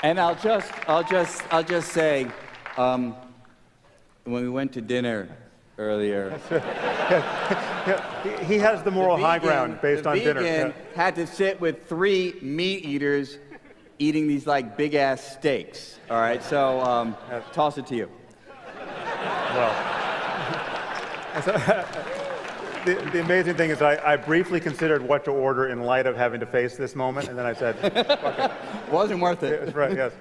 And I'll just say, when we went to dinner earlier, he has the moral high ground based on dinner. The vegan had to sit with 3 meat eaters eating these like big ass steaks. All right, so toss it to you. Well, the amazing thing is I briefly considered what to order in light of having to face this moment, and then I said, fuck it. Wasn't worth it. That's right, yes.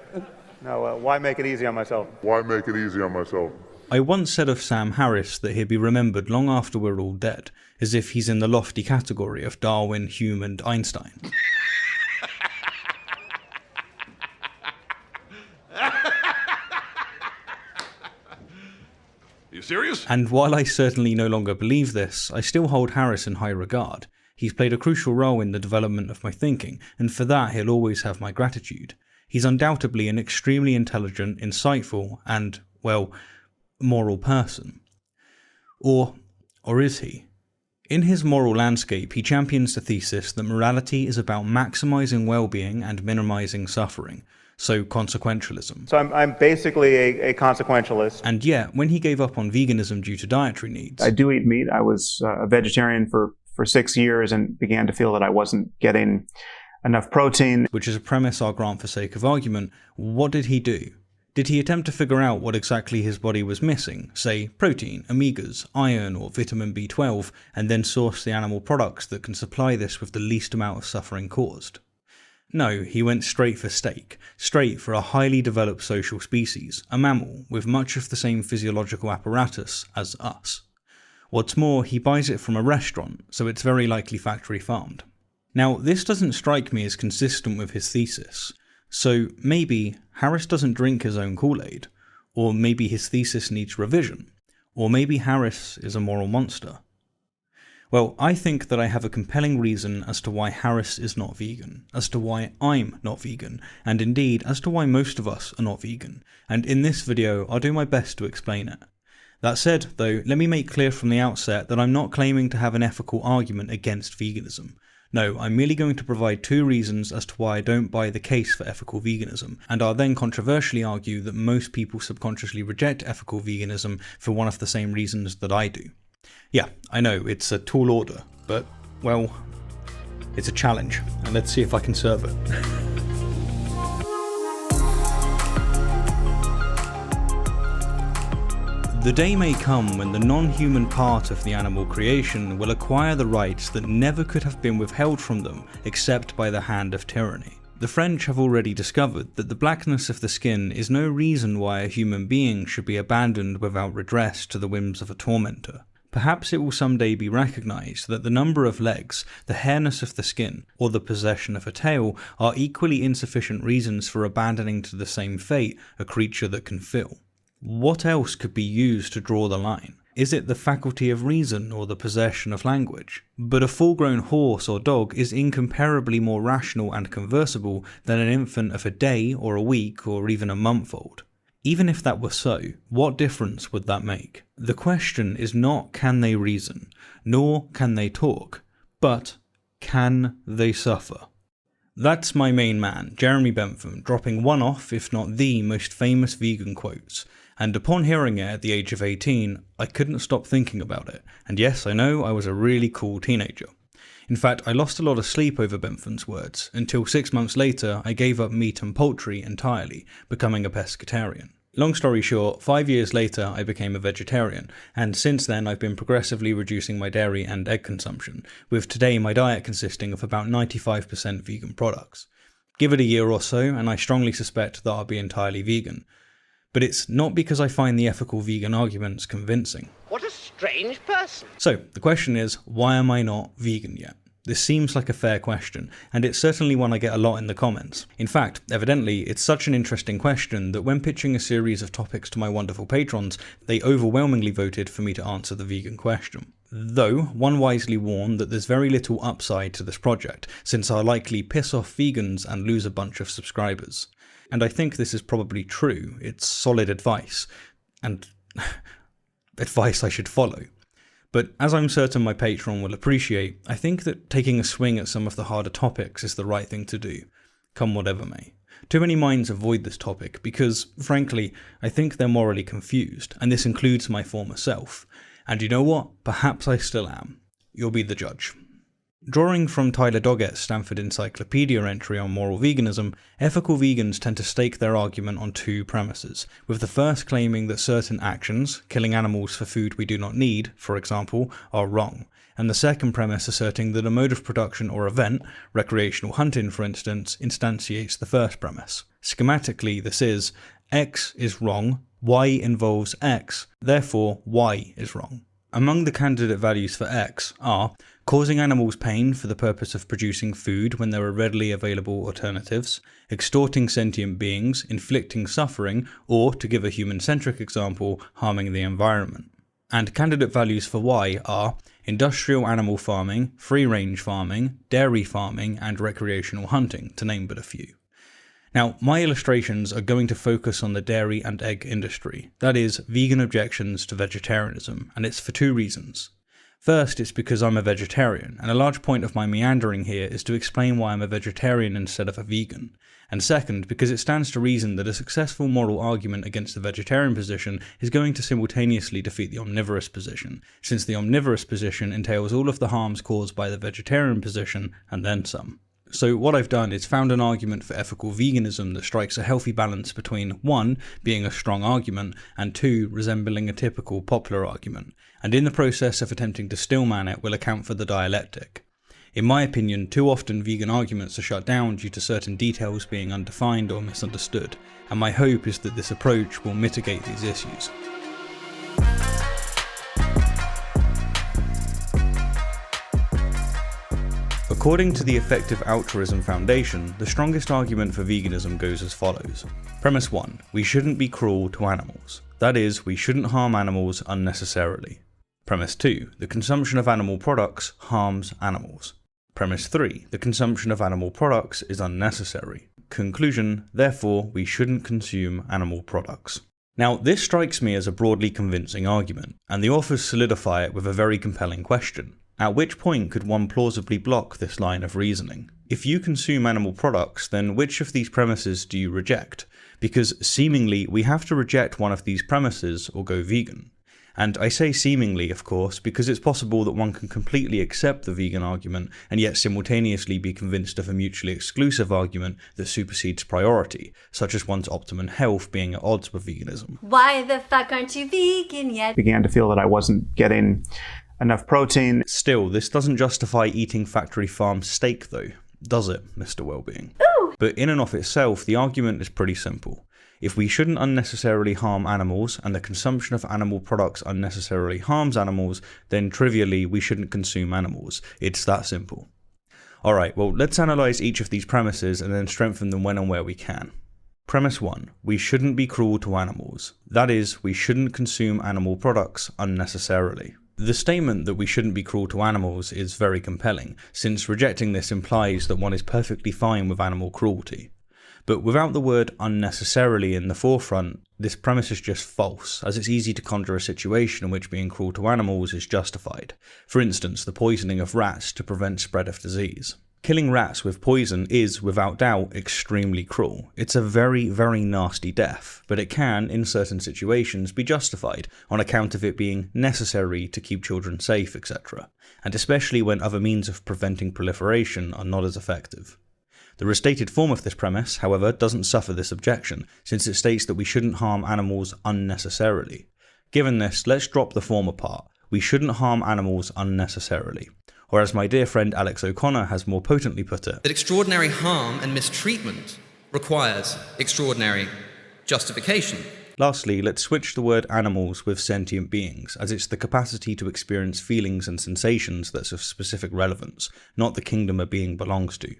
No, why make it easy on myself? Why make it easy on myself? I once said of Sam Harris that he'd be remembered long after we're all dead, as if he's in the lofty category of Darwin, Hume and Einstein. Are you serious? And while I certainly no longer believe this, I still hold Harris in high regard. He's played a crucial role in the development of my thinking, and for that he'll always have my gratitude. He's undoubtedly an extremely intelligent, insightful, and, well, moral person. Or is he? In his Moral Landscape, he champions the thesis that morality is about maximising well-being and minimising suffering. So consequentialism. So I'm basically a consequentialist. And yet, when he gave up on veganism due to dietary needs... I do eat meat. I was a vegetarian for 6 years and began to feel that I wasn't getting enough protein. Which is a premise I'll grant for sake of argument. What did he do? Did he attempt to figure out what exactly his body was missing, say protein, omegas, iron or vitamin B12, and then source the animal products that can supply this with the least amount of suffering caused? No, he went straight for steak, straight for a highly developed social species, a mammal with much of the same physiological apparatus as us. What's more, he buys it from a restaurant, so it's very likely factory farmed. Now, this doesn't strike me as consistent with his thesis, so maybe Harris doesn't drink his own Kool-Aid, or maybe his thesis needs revision, or maybe Harris is a moral monster. Well, I think that I have a compelling reason as to why Harris is not vegan, as to why I'm not vegan, and indeed as to why most of us are not vegan, and in this video I'll do my best to explain it. That said, though, let me make clear from the outset that I'm not claiming to have an ethical argument against veganism. No, I'm merely going to provide 2 reasons as to why I don't buy the case for ethical veganism, and I'll then controversially argue that most people subconsciously reject ethical veganism for one of the same reasons that I do. Yeah, I know, it's a tall order, but, well, it's a challenge, and let's see if I can serve it. The day may come when the non-human part of the animal creation will acquire the rights that never could have been withheld from them except by the hand of tyranny. The French have already discovered that the blackness of the skin is no reason why a human being should be abandoned without redress to the whims of a tormentor. Perhaps it will someday be recognised that the number of legs, the hairness of the skin, or the possession of a tail are equally insufficient reasons for abandoning to the same fate a creature that can feel. What else could be used to draw the line? Is it the faculty of reason or the possession of language? But a full-grown horse or dog is incomparably more rational and conversable than an infant of a day or a week or even a month old. Even if that were so, what difference would that make? The question is not can they reason, nor can they talk, but can they suffer? That's my main man, Jeremy Bentham, dropping one off, if not the most famous vegan quotes. And upon hearing it at the age of 18, I couldn't stop thinking about it. And yes, I know I was a really cool teenager. In fact, I lost a lot of sleep over Bentham's words, until 6 months later I gave up meat and poultry entirely, becoming a pescatarian. Long story short, 5 years later I became a vegetarian, and since then I've been progressively reducing my dairy and egg consumption, with today my diet consisting of about 95% vegan products. Give it a year or so and I strongly suspect that I'll be entirely vegan. But it's not because I find the ethical vegan arguments convincing. What a strange person! So, the question is, why am I not vegan yet? This seems like a fair question, and it's certainly one I get a lot in the comments. In fact, evidently, it's such an interesting question that when pitching a series of topics to my wonderful patrons, they overwhelmingly voted for me to answer the vegan question. Though, one wisely warned that there's very little upside to this project, since I'll likely piss off vegans and lose a bunch of subscribers. And I think this is probably true. It's solid advice, and advice I should follow. But as I'm certain my patron will appreciate, I think that taking a swing at some of the harder topics is the right thing to do, come whatever may. Too many minds avoid this topic because, frankly, I think they're morally confused, and this includes my former self. And you know what? Perhaps I still am. You'll be the judge. Drawing from Tyler Doggett's Stanford Encyclopedia entry on moral veganism, ethical vegans tend to stake their argument on two premises, with the first claiming that certain actions, killing animals for food we do not need, for example, are wrong, and the second premise asserting that a mode of production or event, recreational hunting for instance, instantiates the first premise. Schematically, this is, X is wrong, Y involves X, therefore Y is wrong. Among the candidate values for X are causing animals pain for the purpose of producing food when there are readily available alternatives, extorting sentient beings, inflicting suffering, or, to give a human-centric example, harming the environment. And candidate values for Y are industrial animal farming, free-range farming, dairy farming, and recreational hunting, to name but a few. Now, my illustrations are going to focus on the dairy and egg industry, that is, vegan objections to vegetarianism, and it's for two reasons. First, it's because I'm a vegetarian, and a large point of my meandering here is to explain why I'm a vegetarian instead of a vegan. And second, because it stands to reason that a successful moral argument against the vegetarian position is going to simultaneously defeat the omnivorous position, since the omnivorous position entails all of the harms caused by the vegetarian position, and then some. So what I've done is found an argument for ethical veganism that strikes a healthy balance between 1. Being a strong argument, and 2. Resembling a typical popular argument, and in the process of attempting to stillman it will account for the dialectic. In my opinion, too often vegan arguments are shut down due to certain details being undefined or misunderstood, and my hope is that this approach will mitigate these issues. According to the Effective Altruism Foundation, the strongest argument for veganism goes as follows. Premise 1. We shouldn't be cruel to animals. That is, we shouldn't harm animals unnecessarily. Premise 2. The consumption of animal products harms animals. Premise 3. The consumption of animal products is unnecessary. Conclusion. Therefore, we shouldn't consume animal products. Now, this strikes me as a broadly convincing argument, and the authors solidify it with a very compelling question. At which point could one plausibly block this line of reasoning? If you consume animal products, then which of these premises do you reject? Because seemingly we have to reject one of these premises or go vegan. And I say seemingly, of course, because it's possible that one can completely accept the vegan argument and yet simultaneously be convinced of a mutually exclusive argument that supersedes priority, such as one's optimum health being at odds with veganism. Why the fuck aren't you vegan yet? Began to feel that I wasn't getting enough protein. Still, this doesn't justify eating factory farm steak though, does it, Mr. Wellbeing? Ooh. But in and of itself, the argument is pretty simple. If we shouldn't unnecessarily harm animals, and the consumption of animal products unnecessarily harms animals, then trivially we shouldn't consume animals. It's that simple. Alright, well let's analyse each of these premises and then strengthen them when and where we can. Premise 1. We shouldn't be cruel to animals. That is, we shouldn't consume animal products unnecessarily. The statement that we shouldn't be cruel to animals is very compelling, since rejecting this implies that one is perfectly fine with animal cruelty. But without the word unnecessarily in the forefront, this premise is just false, as it's easy to conjure a situation in which being cruel to animals is justified. For instance, the poisoning of rats to prevent spread of disease. Killing rats with poison is, without doubt, extremely cruel. It's a very, very nasty death, but it can, in certain situations, be justified on account of it being necessary to keep children safe, etc., and especially when other means of preventing proliferation are not as effective. The restated form of this premise, however, doesn't suffer this objection, since it states that we shouldn't harm animals unnecessarily. Given this, let's drop the former part. We shouldn't harm animals unnecessarily. Or as my dear friend Alex O'Connor has more potently put it, that extraordinary harm and mistreatment requires extraordinary justification. Lastly, let's switch the word animals with sentient beings, as it's the capacity to experience feelings and sensations that's of specific relevance, not the kingdom a being belongs to.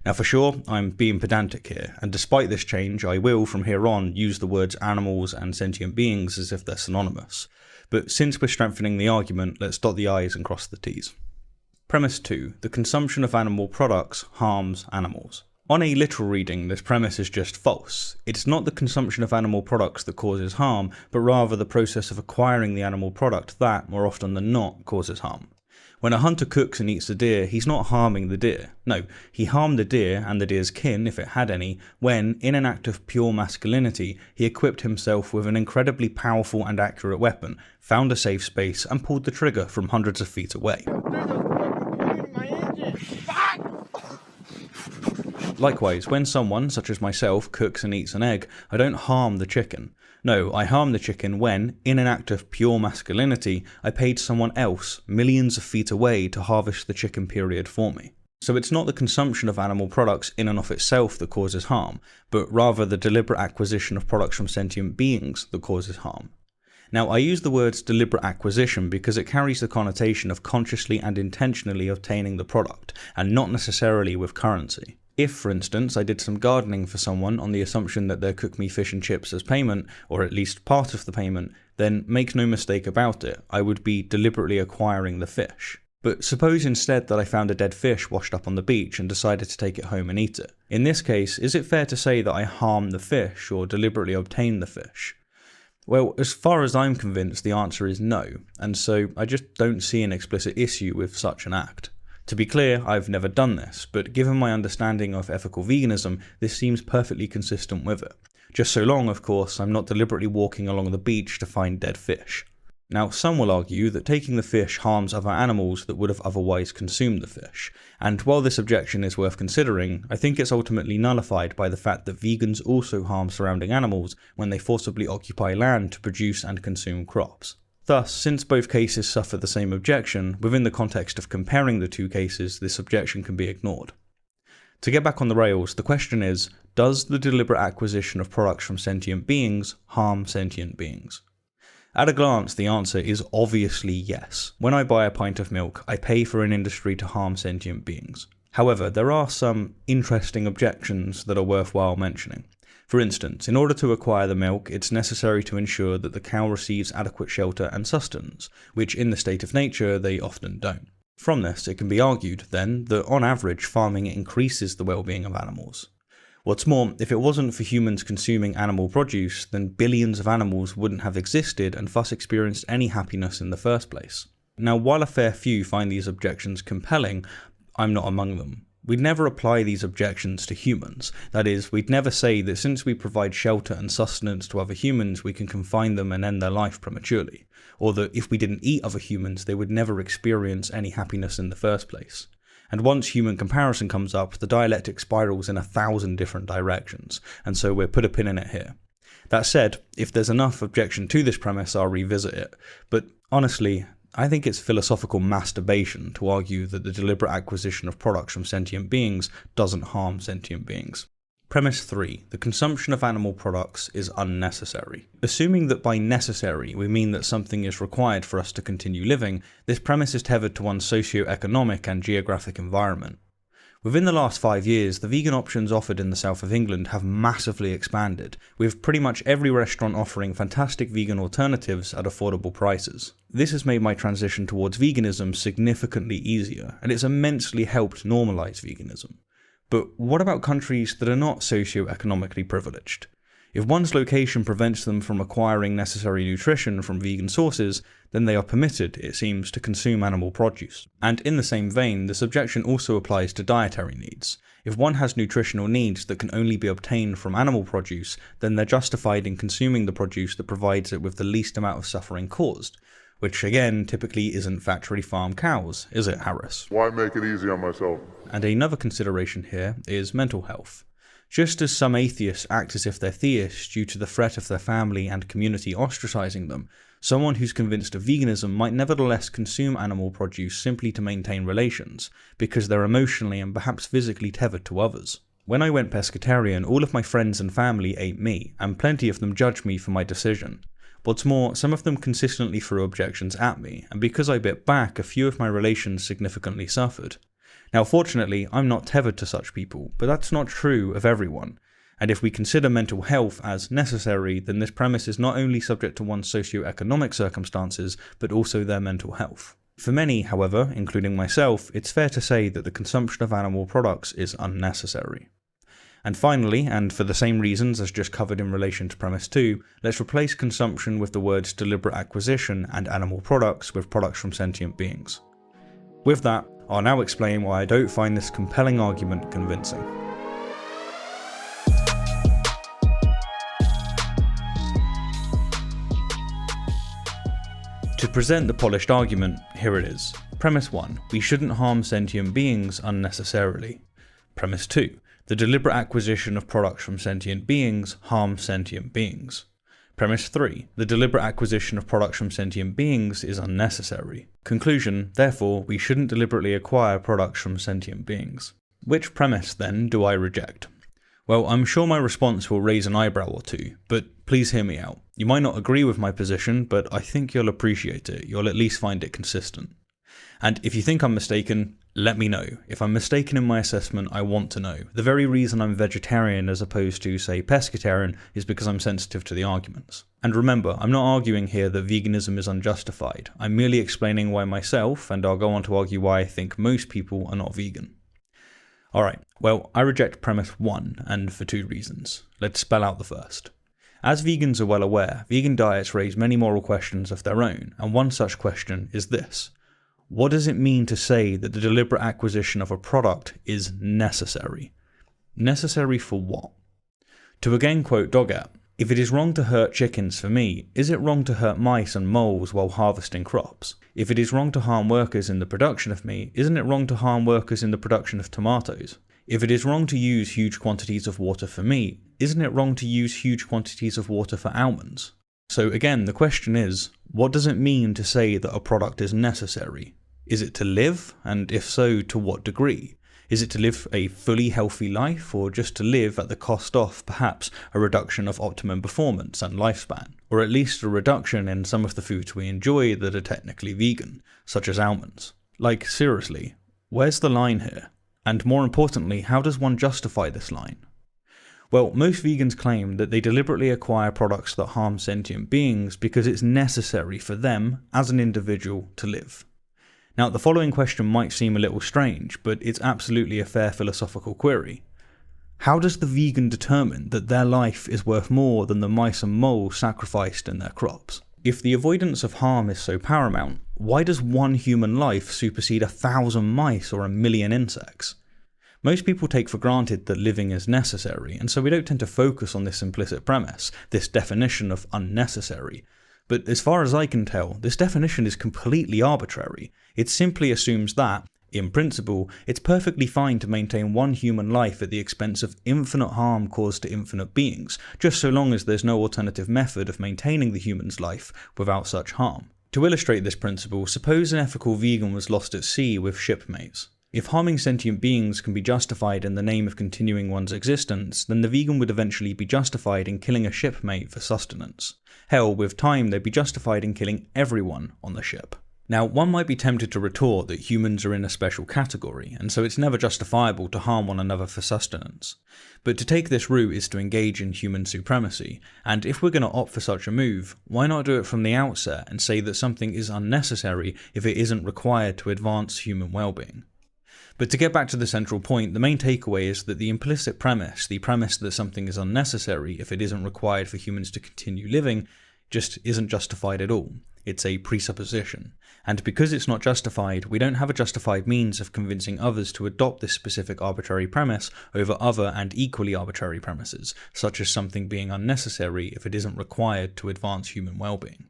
Now for sure, I'm being pedantic here, and despite this change, I will from here on use the words animals and sentient beings as if they're synonymous. But since we're strengthening the argument, let's dot the I's and cross the T's. Premise 2. The consumption of animal products harms animals. On a literal reading, this premise is just false. It's not the consumption of animal products that causes harm, but rather the process of acquiring the animal product that, more often than not, causes harm. When a hunter cooks and eats the deer, he's not harming the deer. No, he harmed the deer and the deer's kin, if it had any, when, in an act of pure masculinity, he equipped himself with an incredibly powerful and accurate weapon, found a safe space, and pulled the trigger from hundreds of feet away. Likewise, when someone, such as myself, cooks and eats an egg, I don't harm the chicken. No, I harm the chicken when, in an act of pure masculinity, I paid someone else, millions of feet away, to harvest the chicken period for me. So it's not the consumption of animal products in and of itself that causes harm, but rather the deliberate acquisition of products from sentient beings that causes harm. Now, I use the words deliberate acquisition because it carries the connotation of consciously and intentionally obtaining the product, and not necessarily with currency. If, for instance, I did some gardening for someone on the assumption that they'd cook me fish and chips as payment, or at least part of the payment, then make no mistake about it, I would be deliberately acquiring the fish. But suppose instead that I found a dead fish washed up on the beach and decided to take it home and eat it. In this case, is it fair to say that I harm the fish or deliberately obtain the fish? Well, as far as I'm convinced, the answer is no, and so I just don't see an explicit issue with such an act. To be clear, I've never done this, but given my understanding of ethical veganism, this seems perfectly consistent with it. Just so long, of course, I'm not deliberately walking along the beach to find dead fish. Now, some will argue that taking the fish harms other animals that would have otherwise consumed the fish, and while this objection is worth considering, I think it's ultimately nullified by the fact that vegans also harm surrounding animals when they forcibly occupy land to produce and consume crops. Thus, since both cases suffer the same objection, within the context of comparing the two cases, this objection can be ignored. To get back on the rails, the question is, does the deliberate acquisition of products from sentient beings harm sentient beings? At a glance, the answer is obviously yes. When I buy a pint of milk, I pay for an industry to harm sentient beings. However, there are some interesting objections that are worthwhile mentioning. For instance, in order to acquire the milk, it's necessary to ensure that the cow receives adequate shelter and sustenance, which in the state of nature they often don't. From this, it can be argued, then, that on average farming increases the well-being of animals. What's more, if it wasn't for humans consuming animal produce, then billions of animals wouldn't have existed and thus experienced any happiness in the first place. Now, while a fair few find these objections compelling, I'm not among them. We'd never apply these objections to humans. That is, we'd never say that since we provide shelter and sustenance to other humans, we can confine them and end their life prematurely. Or that if we didn't eat other humans, they would never experience any happiness in the first place. And once human comparison comes up, the dialectic spirals in 1,000 different directions, and so we'll put a pin in it here. That said, if there's enough objection to this premise, I'll revisit it. But honestly, I think it's philosophical masturbation to argue that the deliberate acquisition of products from sentient beings doesn't harm sentient beings. Premise 3. The consumption of animal products is unnecessary. Assuming that by necessary we mean that something is required for us to continue living, this premise is tethered to one's socio-economic and geographic environment. Within the last 5 years, the vegan options offered in the south of England have massively expanded, with pretty much every restaurant offering fantastic vegan alternatives at affordable prices. This has made my transition towards veganism significantly easier, and it's immensely helped normalise veganism. But what about countries that are not socio-economically privileged? If one's location prevents them from acquiring necessary nutrition from vegan sources, then they are permitted, it seems, to consume animal produce. And in the same vein, this objection also applies to dietary needs. If one has nutritional needs that can only be obtained from animal produce, then they're justified in consuming the produce that provides it with the least amount of suffering caused. Which again, typically isn't factory farm cows, is it, Harris? Why make it easy on myself? And another consideration here is mental health. Just as some atheists act as if they're theists due to the threat of their family and community ostracizing them, someone who's convinced of veganism might nevertheless consume animal produce simply to maintain relations, because they're emotionally and perhaps physically tethered to others. When I went pescatarian, all of my friends and family ate meat, and plenty of them judged me for my decision. What's more, some of them consistently threw objections at me, and because I bit back, a few of my relations significantly suffered. Now fortunately, I'm not tethered to such people, but that's not true of everyone. And if we consider mental health as necessary, then this premise is not only subject to one's socio-economic circumstances, but also their mental health. For many, however, including myself, it's fair to say that the consumption of animal products is unnecessary. And finally, and for the same reasons as just covered in relation to premise 2, let's replace consumption with the words deliberate acquisition and animal products with products from sentient beings. With that, I'll now explain why I don't find this compelling argument convincing. To present the polished argument, here it is. Premise 1. We shouldn't harm sentient beings unnecessarily. Premise 2. The deliberate acquisition of products from sentient beings harms sentient beings. Premise 3. The deliberate acquisition of products from sentient beings is unnecessary. Conclusion. Therefore, we shouldn't deliberately acquire products from sentient beings. Which premise, then, do I reject? Well, I'm sure my response will raise an eyebrow or two, but please hear me out. You might not agree with my position, but I think you'll appreciate it. You'll at least find it consistent. And if you think I'm mistaken, let me know. If I'm mistaken in my assessment, I want to know. The very reason I'm vegetarian as opposed to, say, pescatarian is because I'm sensitive to the arguments. And remember, I'm not arguing here that veganism is unjustified. I'm merely explaining why myself, and I'll go on to argue why I think most people are not vegan. Alright, well, I reject premise 1, and for 2 reasons. Let's spell out the first. As vegans are well aware, vegan diets raise many moral questions of their own, and one such question is this. What does it mean to say that the deliberate acquisition of a product is necessary? Necessary for what? To again quote Doggett, if it is wrong to hurt chickens for meat, is it wrong to hurt mice and moles while harvesting crops? If it is wrong to harm workers in the production of meat, isn't it wrong to harm workers in the production of tomatoes? If it is wrong to use huge quantities of water for meat, isn't it wrong to use huge quantities of water for almonds? So again, the question is, what does it mean to say that a product is necessary? Is it to live? And if so, to what degree? Is it to live a fully healthy life, or just to live at the cost of, perhaps, a reduction of optimum performance and lifespan? Or at least a reduction in some of the foods we enjoy that are technically vegan, such as almonds? Like, seriously, where's the line here? And more importantly, how does one justify this line? Well, most vegans claim that they deliberately acquire products that harm sentient beings because it's necessary for them, as an individual, to live. Now, the following question might seem a little strange, but it's absolutely a fair philosophical query. How does the vegan determine that their life is worth more than the mice and moles sacrificed in their crops? If the avoidance of harm is so paramount, why does one human life supersede 1,000 mice or 1,000,000 insects? Most people take for granted that living is necessary, and so we don't tend to focus on this implicit premise, this definition of unnecessary. But as far as I can tell, this definition is completely arbitrary. It simply assumes that, in principle, it's perfectly fine to maintain one human life at the expense of infinite harm caused to infinite beings, just so long as there's no alternative method of maintaining the human's life without such harm. To illustrate this principle, suppose an ethical vegan was lost at sea with shipmates. If harming sentient beings can be justified in the name of continuing one's existence, then the vegan would eventually be justified in killing a shipmate for sustenance. Hell, with time they'd be justified in killing everyone on the ship. Now, one might be tempted to retort that humans are in a special category, and so it's never justifiable to harm one another for sustenance. But to take this route is to engage in human supremacy, and if we're going to opt for such a move, why not do it from the outset and say that something is unnecessary if it isn't required to advance human well-being? But to get back to the central point, the main takeaway is that the implicit premise, the premise that something is unnecessary if it isn't required for humans to continue living, just isn't justified at all. It's a presupposition. And because it's not justified, we don't have a justified means of convincing others to adopt this specific arbitrary premise over other and equally arbitrary premises, such as something being unnecessary if it isn't required to advance human well-being.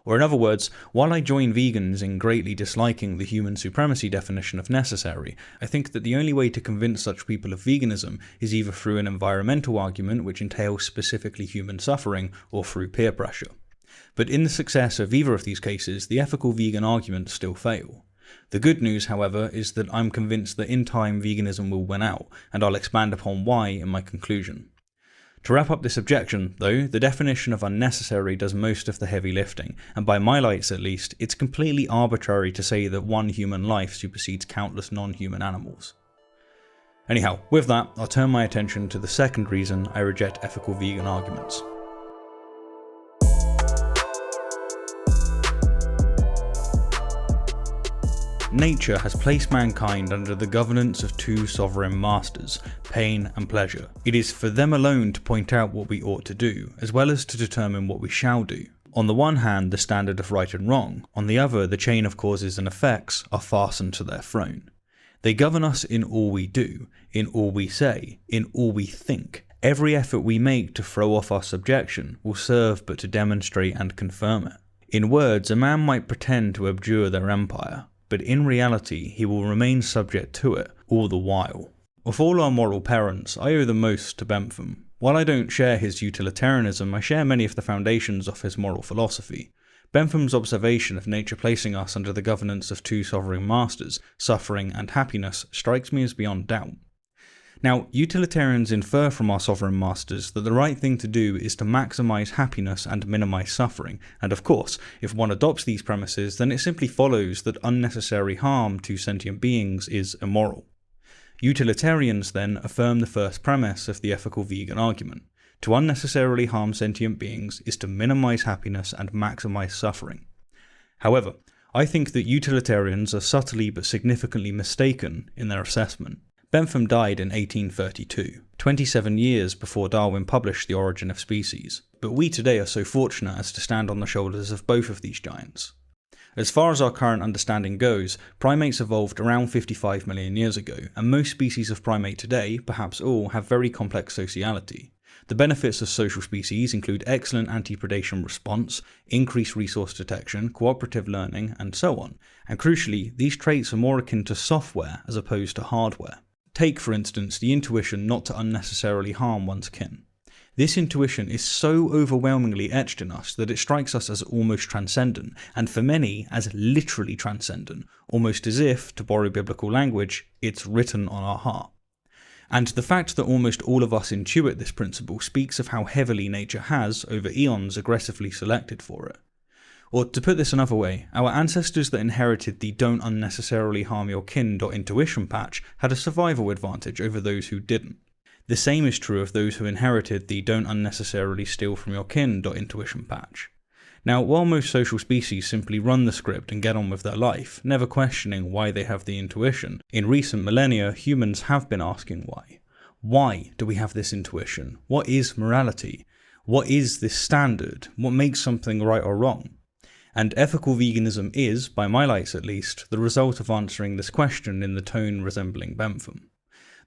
Or in other words, while I join vegans in greatly disliking the human supremacy definition of necessary, I think that the only way to convince such people of veganism is either through an environmental argument which entails specifically human suffering, or through peer pressure. But in the success of either of these cases, the ethical vegan arguments still fail. The good news, however, is that I'm convinced that in time veganism will win out, and I'll expand upon why in my conclusion. To wrap up this objection, though, the definition of unnecessary does most of the heavy lifting, and by my lights at least, it's completely arbitrary to say that one human life supersedes countless non-human animals. Anyhow, with that, I'll turn my attention to the second reason I reject ethical vegan arguments. Nature has placed mankind under the governance of two sovereign masters, pain and pleasure. It is for them alone to point out what we ought to do, as well as to determine what we shall do. On the one hand, the standard of right and wrong, on the other, the chain of causes and effects are fastened to their throne. They govern us in all we do, in all we say, in all we think. Every effort we make to throw off our subjection will serve but to demonstrate and confirm it. In words, a man might pretend to abjure their empire, but in reality he will remain subject to it all the while. Of all our moral parents, I owe the most to Bentham. While I don't share his utilitarianism, I share many of the foundations of his moral philosophy. Bentham's observation of nature placing us under the governance of two sovereign masters, suffering and happiness, strikes me as beyond doubt. Now, utilitarians infer from our sovereign masters that the right thing to do is to maximize happiness and minimize suffering, and of course, if one adopts these premises, then it simply follows that unnecessary harm to sentient beings is immoral. Utilitarians then affirm the first premise of the ethical vegan argument. To unnecessarily harm sentient beings is to minimize happiness and maximize suffering. However, I think that utilitarians are subtly but significantly mistaken in their assessment. Bentham died in 1832, 27 years before Darwin published The Origin of Species, but we today are so fortunate as to stand on the shoulders of both of these giants. As far as our current understanding goes, primates evolved around 55 million years ago, and most species of primate today, perhaps all, have very complex sociality. The benefits of social species include excellent anti-predation response, increased resource detection, cooperative learning, and so on, and crucially, these traits are more akin to software as opposed to hardware. Take, for instance, the intuition not to unnecessarily harm one's kin. This intuition is so overwhelmingly etched in us that it strikes us as almost transcendent, and for many as literally transcendent, almost as if, to borrow biblical language, it's written on our heart. And the fact that almost all of us intuit this principle speaks of how heavily nature has, over eons, aggressively selected for it. Or to put this another way, our ancestors that inherited the don't unnecessarily harm your kin intuition patch had a survival advantage over those who didn't. The same is true of those who inherited the don't unnecessarily steal from your kin intuition patch. Now, while most social species simply run the script and get on with their life, never questioning why they have the intuition, in recent millennia humans have been asking why. Why do we have this intuition? What is morality? What is this standard? What makes something right or wrong? And ethical veganism is, by my lights at least, the result of answering this question in the tone resembling Bentham.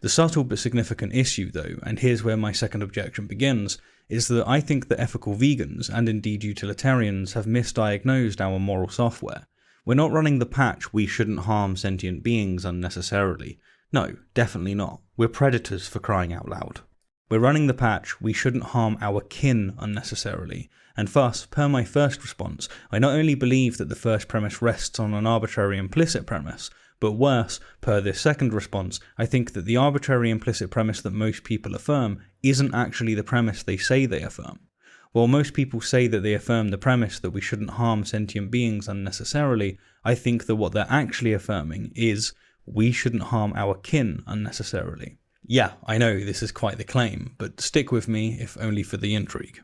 The subtle but significant issue though, and here's where my second objection begins, is that I think that ethical vegans, and indeed utilitarians, have misdiagnosed our moral software. We're not running the patch "we shouldn't harm sentient beings unnecessarily." No, definitely not. We're predators, for crying out loud. We're running the patch "we shouldn't harm our kin unnecessarily," and thus, per my first response, I not only believe that the first premise rests on an arbitrary implicit premise, but worse, per this second response, I think that the arbitrary implicit premise that most people affirm isn't actually the premise they say they affirm. While most people say that they affirm the premise that we shouldn't harm sentient beings unnecessarily, I think that what they're actually affirming is we shouldn't harm our kin unnecessarily. Yeah, I know this is quite the claim, but stick with me if only for the intrigue.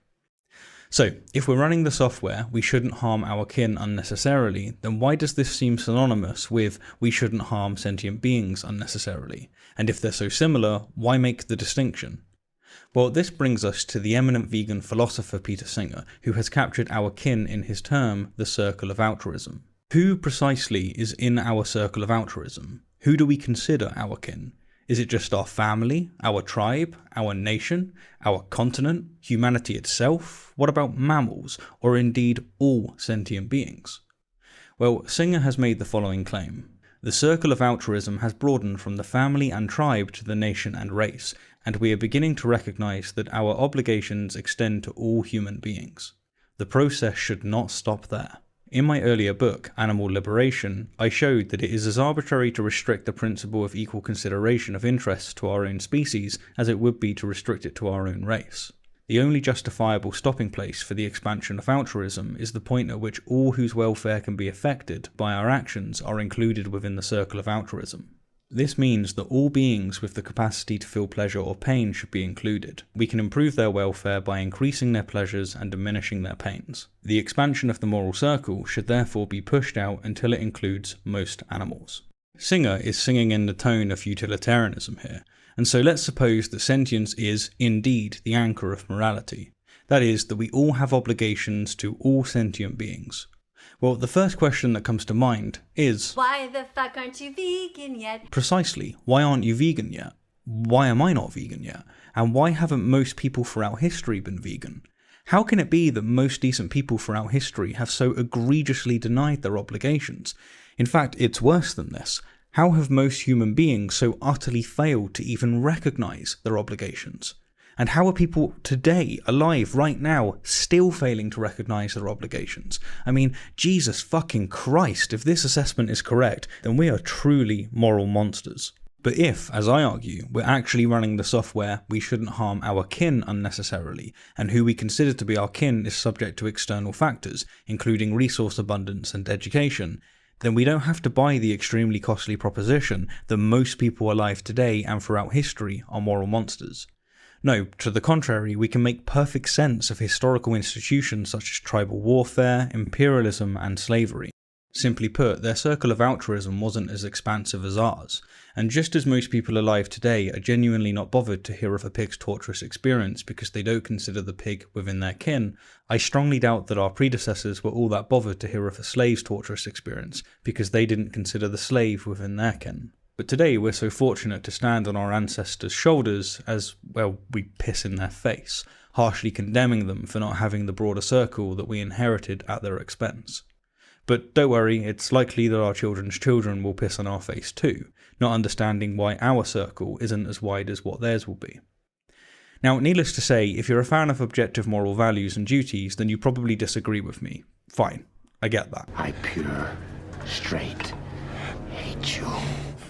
So, if we're running the software "we shouldn't harm our kin unnecessarily," then why does this seem synonymous with "we shouldn't harm sentient beings unnecessarily"? And if they're so similar, why make the distinction? Well, this brings us to the eminent vegan philosopher Peter Singer, who has captured our kin in his term, the circle of altruism. Who precisely is in our circle of altruism? Who do we consider our kin? Is it just our family, our tribe, our nation, our continent, humanity itself? What about mammals, or indeed all sentient beings? Well, Singer has made the following claim. The circle of altruism has broadened from the family and tribe to the nation and race, and we are beginning to recognize that our obligations extend to all human beings. The process should not stop there. In my earlier book, Animal Liberation, I showed that it is as arbitrary to restrict the principle of equal consideration of interests to our own species as it would be to restrict it to our own race. The only justifiable stopping place for the expansion of altruism is the point at which all whose welfare can be affected by our actions are included within the circle of altruism. This means that all beings with the capacity to feel pleasure or pain should be included. We can improve their welfare by increasing their pleasures and diminishing their pains. The expansion of the moral circle should therefore be pushed out until it includes most animals. Singer is singing in the tone of utilitarianism here, and so let's suppose that sentience is, indeed, the anchor of morality. That is, that we all have obligations to all sentient beings. Well, the first question that comes to mind is, Why the fuck aren't you vegan yet? precisely, why aren't you vegan yet? Why am I not vegan yet? And why haven't most people throughout history been vegan? How can it be that most decent people throughout history have so egregiously denied their obligations? In fact, it's worse than this. How have most human beings so utterly failed to even recognise their obligations? And how are people today, alive right now, still failing to recognise their obligations? I mean, Jesus fucking Christ, if this assessment is correct, then we are truly moral monsters. But if, as I argue, we're actually running the software we shouldn't harm our kin unnecessarily, and who we consider to be our kin is subject to external factors, including resource abundance and education, then we don't have to buy the extremely costly proposition that most people alive today and throughout history are moral monsters. No, to the contrary, we can make perfect sense of historical institutions such as tribal warfare, imperialism, and slavery. Simply put, their circle of altruism wasn't as expansive as ours, and just as most people alive today are genuinely not bothered to hear of a pig's torturous experience because they don't consider the pig within their kin, I strongly doubt that our predecessors were all that bothered to hear of a slave's torturous experience because they didn't consider the slave within their kin. But today we're so fortunate to stand on our ancestors' shoulders as, well, we piss in their face, harshly condemning them for not having the broader circle that we inherited at their expense. But don't worry, it's likely that our children's children will piss on our face too, not understanding why our circle isn't as wide as what theirs will be. Now, needless to say, if you're a fan of objective moral values and duties, then you probably disagree with me. Fine, I get that. I pure, straight, hate you.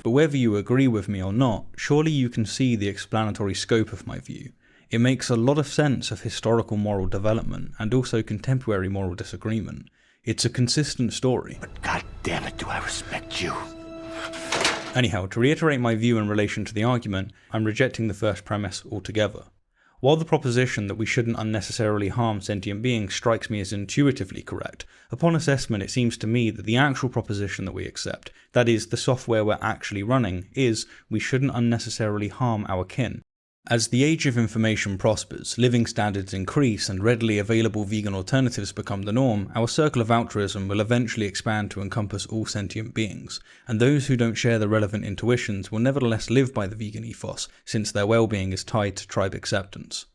But whether you agree with me or not, surely you can see the explanatory scope of my view. It makes a lot of sense of historical moral development and also contemporary moral disagreement. It's a consistent story. But god damn it, do I respect you. Anyhow, to reiterate my view in relation to the argument, I'm rejecting the first premise altogether. While the proposition that we shouldn't unnecessarily harm sentient beings strikes me as intuitively correct, upon assessment it seems to me that the actual proposition that we accept, that is, the software we're actually running, is we shouldn't unnecessarily harm our kin. As the age of information prospers, living standards increase and readily available vegan alternatives become the norm, our circle of altruism will eventually expand to encompass all sentient beings, and those who don't share the relevant intuitions will nevertheless live by the vegan ethos, since their well-being is tied to tribe acceptance.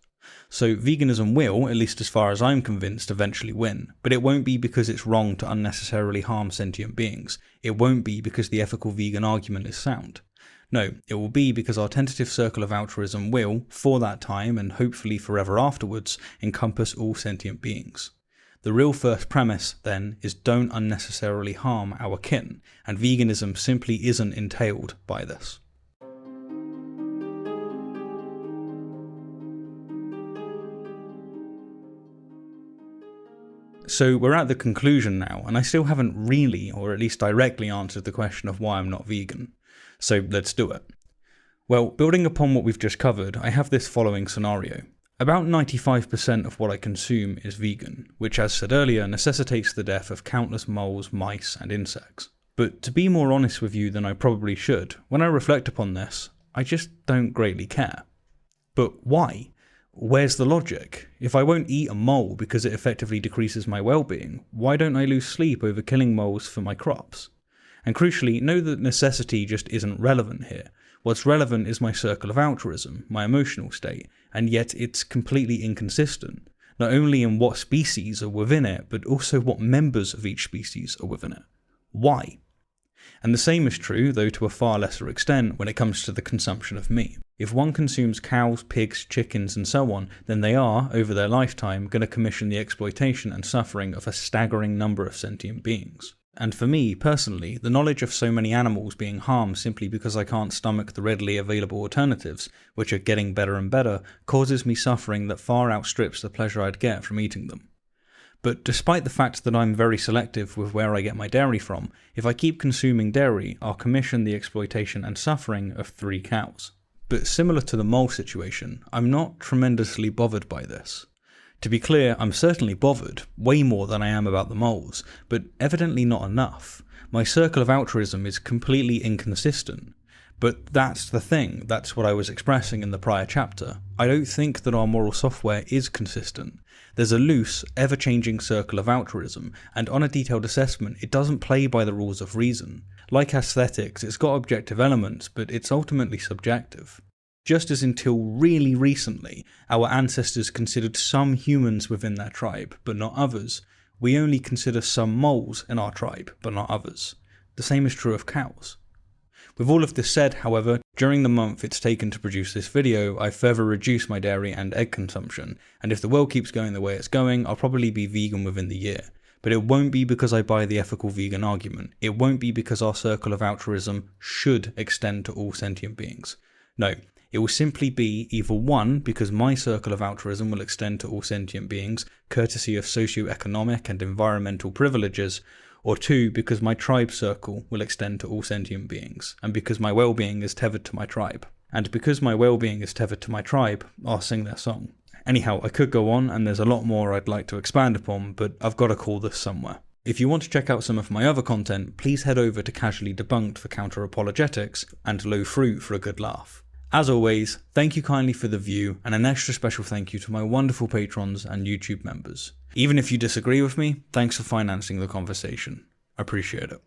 So veganism will, at least as far as I'm convinced, eventually win, but it won't be because it's wrong to unnecessarily harm sentient beings. It won't be because the ethical vegan argument is sound. No, it will be because our tentative circle of altruism will, for that time and hopefully forever afterwards, encompass all sentient beings. The real first premise, then, is don't unnecessarily harm our kin, and veganism simply isn't entailed by this. So we're at the conclusion now, and I still haven't really, or at least directly, answered the question of why I'm not vegan. So let's do it. Well, building upon what we've just covered, I have this following scenario. About 95% of what I consume is vegan, which as said earlier necessitates the death of countless moles, mice and insects. But to be more honest with you than I probably should, when I reflect upon this, I just don't greatly care. But why? Where's the logic? If I won't eat a mole because it effectively decreases my well-being, why don't I lose sleep over killing moles for my crops? And crucially, know that necessity just isn't relevant here. What's relevant is my circle of altruism, my emotional state, and yet it's completely inconsistent, not only in what species are within it, but also what members of each species are within it. Why? And the same is true, though to a far lesser extent, when it comes to the consumption of meat. If one consumes cows, pigs, chickens, and so on, then they are, over their lifetime, going to commission the exploitation and suffering of a staggering number of sentient beings. And for me, personally, the knowledge of so many animals being harmed simply because I can't stomach the readily available alternatives, which are getting better and better, causes me suffering that far outstrips the pleasure I'd get from eating them. But despite the fact that I'm very selective with where I get my dairy from, if I keep consuming dairy, I'll commission the exploitation and suffering of 3 cows. But similar to the mole situation, I'm not tremendously bothered by this. To be clear, I'm certainly bothered, way more than I am about the moles, but evidently not enough. My circle of altruism is completely inconsistent. But that's the thing, that's what I was expressing in the prior chapter. I don't think that our moral software is consistent. There's a loose, ever-changing circle of altruism, and on a detailed assessment, it doesn't play by the rules of reason. Like aesthetics, it's got objective elements, but it's ultimately subjective. Just as until really recently, our ancestors considered some humans within their tribe, but not others, we only consider some moles in our tribe, but not others. The same is true of cows. With all of this said, however, during the month it's taken to produce this video, I've further reduced my dairy and egg consumption, and if the world keeps going the way it's going, I'll probably be vegan within the year. But it won't be because I buy the ethical vegan argument. It won't be because our circle of altruism should extend to all sentient beings. No, it will simply be either 1, because my circle of altruism will extend to all sentient beings, courtesy of socio-economic and environmental privileges, or 2, because my tribe circle will extend to all sentient beings, and because my well-being is tethered to my tribe. And because my well-being is tethered to my tribe, I'll sing their song. Anyhow, I could go on, and there's a lot more I'd like to expand upon, but I've got to call this somewhere. If you want to check out some of my other content, please head over to Casually Debunked for counter-apologetics, and Low Fruit for a good laugh. As always, thank you kindly for the view, and an extra special thank you to my wonderful patrons and YouTube members. Even if you disagree with me, thanks for financing the conversation. I appreciate it.